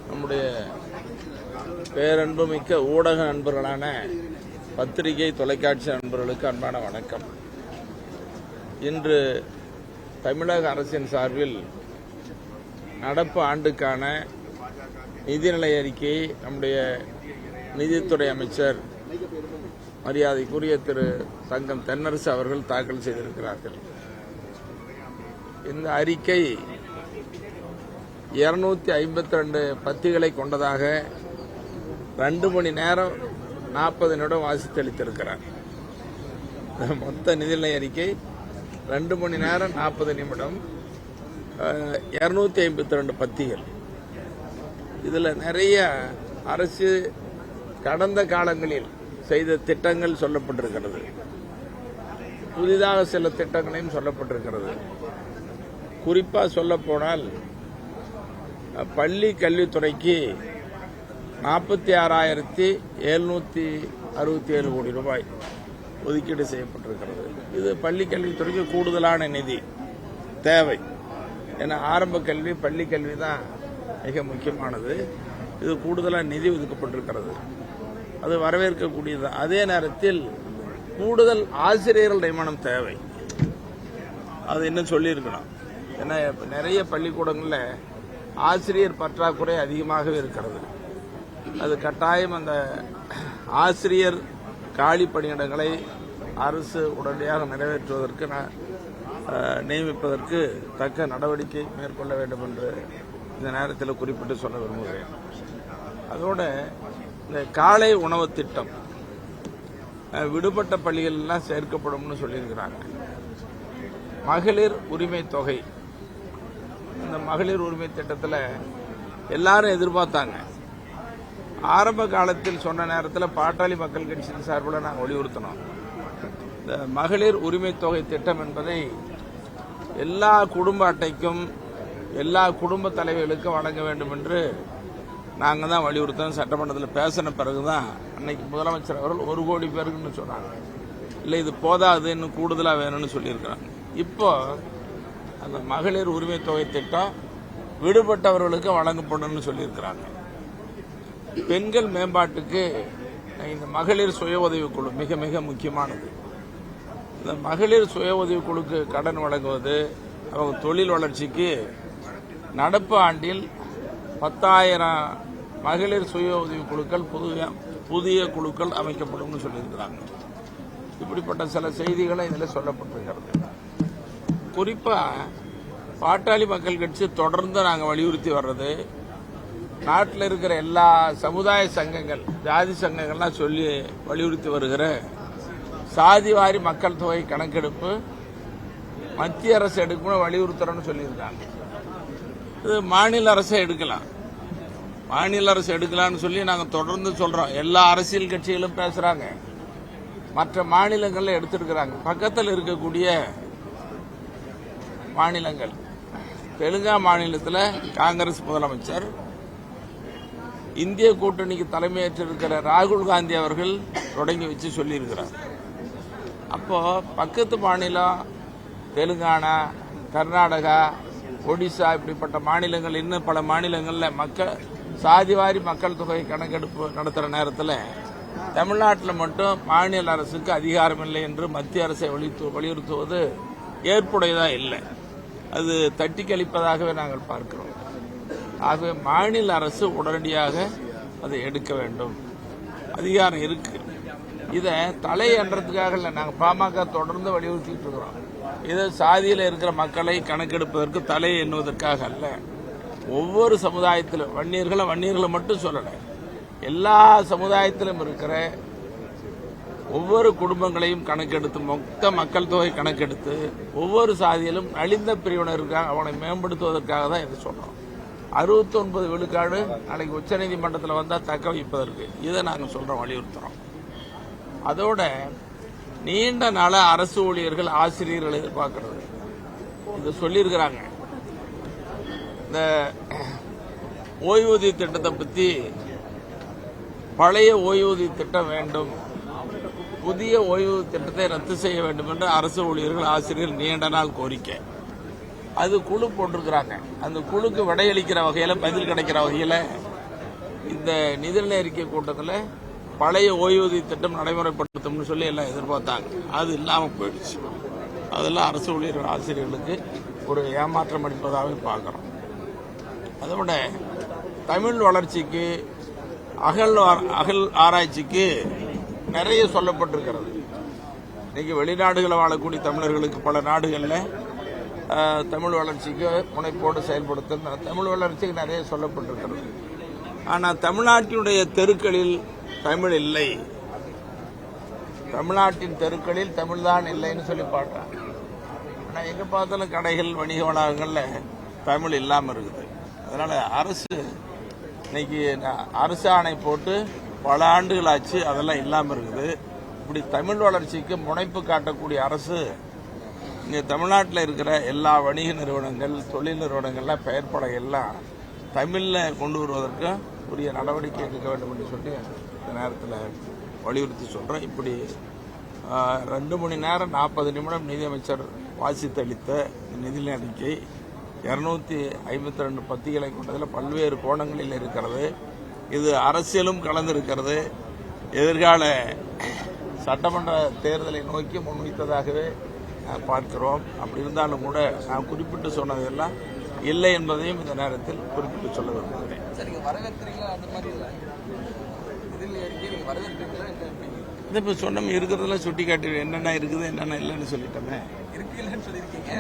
நம்முடைய பேரன்புமிக்க ஊடக நண்பர்களான பத்திரிகை தொலைக்காட்சி நண்பர்களுக்கு அன்பான வணக்கம். இன்று தமிழக அரசின் சார்பில் நடப்பு ஆண்டுக்கான நிதிநிலை அறிக்கையை நம்முடைய நிதித்துறை அமைச்சர் மரியாதைக்குரிய திரு தங்கம் தென்னரசு அவர்கள் தாக்கல் செய்திருக்கிறார்கள். இந்த அறிக்கை 252 பத்திகளை கொண்டதாக 2 மணி நேரம் 40 நிமிடம் வாசித்தளித்திருக்கிறார். மொத்த நிதிநிலை அறிக்கை 2 மணி நேரம் 40 நிமிடம், 252 பத்திகள். இதில் நிறைய அரசு கடந்த காலங்களில் செய்த திட்டங்கள் சொல்லப்பட்டிருக்கிறது. புதிதாக சில திட்டங்களையும் சொல்லப்பட்டிருக்கிறது. குறிப்பாக சொல்லப்போனால் பள்ளி கல்வித்துறைக்கு 46,767 கோடி ரூபாய் ஒதுக்கீடு செய்யப்பட்டிருக்கிறது. இது பள்ளி கல்வித்துறைக்கு கூடுதலான நிதி தேவை. ஏன்னா ஆரம்ப கல்வி, பள்ளி கல்வி தான் மிக முக்கியமானது. இது கூடுதலான நிதி ஒதுக்கப்பட்டிருக்கிறது. அது வரவேற்கக்கூடியது. அதே நேரத்தில் கூடுதல் ஆசிரியர்கள் நியமனம் தேவை. அது இன்னும் சொல்லியிருக்கணும். ஏன்னா நிறைய பள்ளிக்கூடங்களில் ஆசிரியர் பற்றாக்குறை அதிகமாகவே இருக்கிறது. அது கட்டாயம் அந்த ஆசிரியர் காலி பணியிடங்களை அரசு உடனடியாக நிறைவேற்றுவதற்கு நியமிப்பதற்கு தக்க நடவடிக்கை மேற்கொள்ள வேண்டும் என்று இந்த நேரத்தில் குறிப்பிட்டு சொல்ல விரும்புகிறேன். அதோட இந்த காலை உணவு திட்டம் விடுபட்ட பள்ளிகளெல்லாம் சேர்க்கப்படும்னு சொல்லியிருக்கிறாங்க. மகளிர் உரிமை தொகை, இந்த மகளிர் உரிமை திட்டத்தில் எல்லாரும் எதிர்பார்த்தாங்க. ஆரம்ப காலத்தில் சொன்ன நேரத்தில் பாட்டாளி மக்கள் கட்சியின் சார்பில் நாங்கள் வலியுறுத்தினோம். இந்த மகளிர் உரிமை தொகை திட்டம் என்பதை எல்லா குடும்ப அட்டைக்கும் எல்லா குடும்ப தலைவர்களுக்கும் வழங்க வேண்டும் என்று நாங்கள் தான் வலியுறுத்தோம். சட்டமன்றத்தில் பேசின பிறகுதான் அன்னைக்கு முதலமைச்சர் அவர்கள் 1 கோடி பேருக்குன்னு சொன்னாங்க. இல்லை, இது போதாது, இன்னும் கூடுதலாக வேணும்னு சொல்லியிருக்கிறாங்க. இப்போ அந்த மகளிர் உரிமை தொகை திட்டம் விடுபட்டவர்களுக்கு வழங்கப்படும் சொல்லியிருக்கிறாங்க. பெண்கள் மேம்பாட்டுக்கு இந்த மகளிர் சுய உதவிக்குழு மிக மிக முக்கியமானது. இந்த மகளிர் சுய உதவிக்குழுக்கு கடன் வழங்குவது, அவங்க தொழில் வளர்ச்சிக்கு நடப்பு ஆண்டில் 10,000 மகளிர் சுய உதவிக்குழுக்கள் புதிய குழுக்கள் அமைக்கப்படும் சொல்லியிருக்கிறாங்க. இப்படிப்பட்ட சில செய்திகளை இதில் சொல்லப்பட்டிருக்கிறது. குறிப்பாக பாட்டாளி மக்கள் கட்சி தொடர்ந்து நாங்கள் வலியுறுத்தி வர்றது, நாட்டில் இருக்கிற எல்லா சமுதாய சங்கங்கள், ஜாதி சங்கங்கள்லாம் சொல்லி வலியுறுத்தி வருகிற சாதிவாரி மக்கள் தொகை கணக்கெடுப்பு மத்திய அரசு எடுக்கணும் வலியுறுத்துறோம்னு சொல்லியிருக்காங்க. இது மாநில அரசை எடுக்கலாம், மாநில அரசு எடுக்கலாம்னு சொல்லி நாங்கள் தொடர்ந்து சொல்றோம். எல்லா அரசியல் கட்சிகளும் பேசுறாங்க, மற்ற மாநிலங்கள்ல எடுத்திருக்கிறாங்க. பக்கத்தில் இருக்கக்கூடிய மாநிலங்கள், தெலுங்கானா மாநிலத்தில் காங்கிரஸ் முதலமைச்சர், இந்திய கூட்டணிக்கு தலைமையேற்றிருக்கிற ராகுல் காந்தி அவர்கள் தொடங்கி வச்சு சொல்லியிருக்கிறார். அப்போ பக்கத்து மாநிலம் தெலுங்கானா, கர்நாடகா, ஒடிசா, இப்படிப்பட்ட மாநிலங்கள், இன்னும் பல மாநிலங்களில் சாதிவாரி மக்கள் தொகை கணக்கெடுப்பு நடத்துகிற நேரத்தில் தமிழ்நாட்டில் மட்டும் மாநில அரசுக்கு அதிகாரம் இல்லை என்று மத்திய அரசை வலியுறுத்துவது ஏற்புடையதா இல்லை. அது தட்டி கழிப்பதாகவே நாங்கள் பார்க்கிறோம். ஆகவே மாநில அரசு உடனடியாக அதை எடுக்க வேண்டும். அதிகாரம் இருக்கு. இதை தலை என்றதுக்காக இல்லை, நாங்கள் பாமக தொடர்ந்து வலியுறுத்திட்டு இருக்கிறோம். இது சாதியில் இருக்கிற மக்களை கணக்கெடுப்பதற்கு தலை எண்ணுவதற்காக அல்ல. ஒவ்வொரு சமுதாயத்திலும் வன்னியர்களை மட்டும் சொல்லலை, எல்லா சமுதாயத்திலும் இருக்கிற ஒவ்வொரு குடும்பங்களையும் கணக்கெடுத்து, மொத்த மக்கள் தொகை கணக்கெடுத்து, ஒவ்வொரு சாதியிலும் நலிந்த பிரிவினருக்காக அவனை மேம்படுத்துவதற்காக தான் இதை சொல்றோம். 69 விழுக்காடு நாளைக்கு உச்சநீதிமன்றத்தில் வந்தால் தக்க வைப்பதற்கு இதை நாங்கள் சொல்றோம், வலியுறுத்துறோம். அதோட நீண்ட நாள அரசு ஊழியர்கள், ஆசிரியர்கள் எதிர்பார்க்கிறது இது சொல்லியிருக்கிறாங்க. இந்த ஓய்வூதிய திட்டத்தை பற்றி, பழைய ஓய்வூதிய திட்டம் வேண்டும், புதிய ஓய்வூதிய திட்டத்தை ரத்து செய்ய வேண்டும் என்று அரசு ஊழியர்கள், ஆசிரியர்கள் நீண்ட நாள் கோரிக்கை. அது குழு போட்டிருக்கிறாங்க. அந்த குழுக்கு விடையளிக்கிற வகையில், பதில் கிடைக்கிற வகையில் இந்த நிதிநிலை அறிக்கை கூட்டத்தில் பழைய ஓய்வூதிய திட்டம் நடைமுறைப்படுத்தும்னு சொல்லி எல்லாம் எதிர்பார்த்தாங்க. அது இல்லாமல் போயிடுச்சு. அதெல்லாம் அரசு ஊழியர் ஆசிரியர்களுக்கு ஒரு ஏமாற்றம் அளிப்பதாகவே பார்க்குறோம். அதை விட தமிழ் வளர்ச்சிக்கு அகல் ஆராய்ச்சிக்கு நிறைய சொல்லப்பட்டிருக்கிறது. இன்னைக்கு வெளிநாடுகளில் வாழக்கூடிய தமிழர்களுக்கு பல நாடுகளில் தமிழ் வளர்ச்சிக்கு முனைப்போடு செயல்படுத்த தமிழ் வளர்ச்சிக்கு நிறைய சொல்லப்பட்டிருக்கிறது. ஆனால் தமிழ்நாட்டினுடைய தெருக்களில் தமிழ் இல்லை, தமிழ்நாட்டின் தெருக்களில் தமிழ்தான் இல்லைன்னு சொல்லி பாடுறாங்க. ஆனால் எங்கே பார்த்தாலும் கடைகள் வணிக வளாகங்களில் தமிழ் இல்லாமல் இருக்குது. அதனால் அரசு இன்னைக்கு அரசு ஆணை போட்டு பல ஆண்டுகள் ஆச்சு, அதெல்லாம் இல்லாமல் இருக்குது. இப்படி தமிழ் வளர்ச்சிக்கு முனைப்பு காட்டக்கூடிய அரசு இங்கே தமிழ்நாட்டில் இருக்கிற எல்லா வணிக நிறுவனங்கள், தொழில் நிறுவனங்கள்லாம், பெயர் பலகையெல்லாம் தமிழில் கொண்டு வருவதற்கு உரிய நடவடிக்கை எடுக்க வேண்டும் என்று சொல்லி இந்த நேரத்தில் வலியுறுத்தி சொல்கிறேன். இப்படி 2 மணி நேரம் 40 நிமிடம் நிதியமைச்சர் வாசித்தளித்த நிதிநிலை அறிக்கை 252 பத்திகளை கொண்டதில் பல்வேறு கோணங்களில் இருக்கிறது. இது அரசியலும் கலந்திருக்கிறது. எதிர்கால சட்டமன்ற தேர்தலை நோக்கி முன்வைத்ததாகவே பார்க்கிறோம். அப்படி இருந்தாலும் கூட நான் குறிப்பிட்டு சொன்னதெல்லாம் இல்லை என்பதையும் இந்த நேரத்தில் குறிப்பிட்டு சொல்ல விரும்புகிறேன். இப்போ சொன்ன இருக்கிறதெல்லாம் சுட்டி காட்டி என்னென்ன இருக்குது என்னென்ன இல்லைன்னு சொல்லிட்டோமே. இருக்கு இல்லைன்னு சொல்லியிருக்கீங்க.